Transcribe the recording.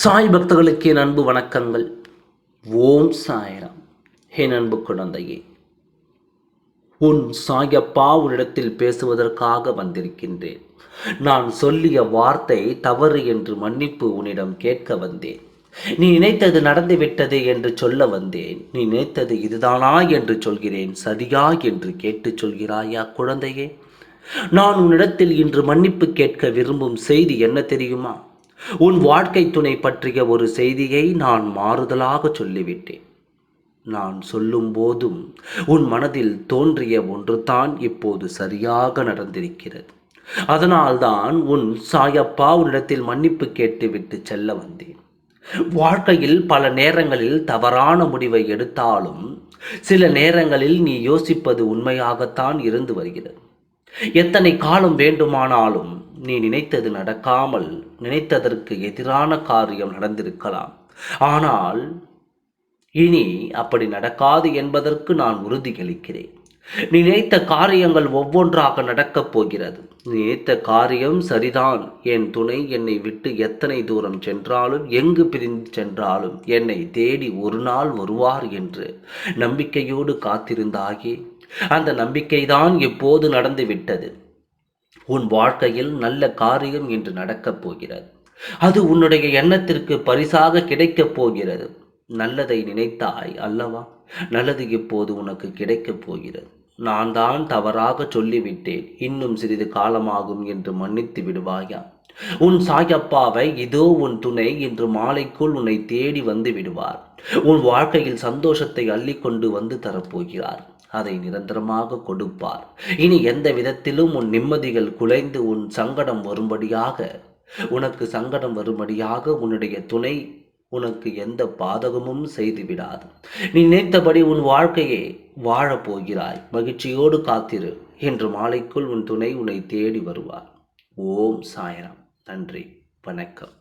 சாய் பக்தர்களுக்கு என் அன்பு வணக்கங்கள். ஓம் சாய்ராம். என் அன்பு குழந்தையே, உன் சாயப்பா உன்னிடத்தில் பேசுவதற்காக வந்திருக்கின்றேன். நான் சொல்லிய வார்த்தை தவறு என்று மன்னிப்பு உன்னிடம் கேட்க வந்தேன். நீ நினைத்தது நடந்துவிட்டது என்று சொல்ல வந்தேன். நீ நினைத்தது இதுதானா என்று சொல்கிறேன். சரியா என்று கேட்டு சொல்கிறாயா குழந்தையே? நான் உன்னிடத்தில் இன்று மன்னிப்பு கேட்க விரும்பும் செய்தி என்ன தெரியுமா? உன் வாழ்க்கை துணை பற்றிய ஒரு செய்தியை நான் மாறுதலாக சொல்லிவிட்டேன். நான் சொல்லும் போதும் உன் மனதில் தோன்றிய ஒன்றுதான் இப்போது சரியாக நடந்திருக்கிறது. அதனால்தான் உன் சாயப்பா உன்னிடத்தில் மன்னிப்பு கேட்டுவிட்டு செல்ல வந்தேன். வாழ்க்கையில் பல நேரங்களில் தவறான முடிவை எடுத்தாலும் சில நேரங்களில் நீ யோசிப்பது உண்மையாகத்தான் இருந்து வருகிறது. எத்தனை காலம் வேண்டுமானாலும் நீ நினைத்தது நடக்காமல் நினைத்ததற்கு எதிரான காரியம் நடந்திருக்கலாம். ஆனால் இனி அப்படி நடக்காது என்பதற்கு நான் உறுதியளிக்கிறேன். நீ நினைத்த காரியங்கள் ஒவ்வொன்றாக நடக்கப் போகிறது. நீ நினைத்த காரியம் சரிதான். என் துணை என்னை விட்டு எத்தனை தூரம் சென்றாலும் எங்கு பிரிந்து சென்றாலும் என்னை தேடி ஒரு நாள் வருவார் என்று நம்பிக்கையோடு காத்திருந்தாயே, அந்த நம்பிக்கைதான் இப்போது நடந்துவிட்டது. உன் வாழ்க்கையில் நல்ல காரியம் இன்று நடக்கப் போகிறது. அது உன்னுடைய எண்ணத்திற்கு பரிசாக கிடைக்கப் போகிறது. நல்லதை நினைத்தாய் அல்லவா? நல்லது இப்போது உனக்கு கிடைக்கப் போகிறது. நான் தான் தவறாக சொல்லிவிட்டேன், இன்னும் சிறிது காலமாகும் என்று மன்னித்து விடுவாயா? உன் சாயப்பாவை இதோ உன் துணை இன்று மாலைக்குள் உன்னை தேடி வந்து விடுவார். உன் வாழ்க்கையில் சந்தோஷத்தை அள்ளிக்கொண்டு வந்து தரப்போகிறார். அதை நிரந்தரமாக கொடுப்பார். இனி எந்த விதத்திலும் உன் நிம்மதிகள் குலைந்து உனக்கு சங்கடம் வரும்படியாக உன்னுடைய துணை உனக்கு எந்த பாதகமும் செய்து விடாது. நீ நினைத்தபடி உன் வாழ்க்கையை வாழப்போகிறாய். மகிழ்ச்சியோடு காத்திரு. இன்று மாலைக்குள் உன் துணை உன்னை தேடி வருவார். ஓம் சாய்ராம். நன்றி, வணக்கம்.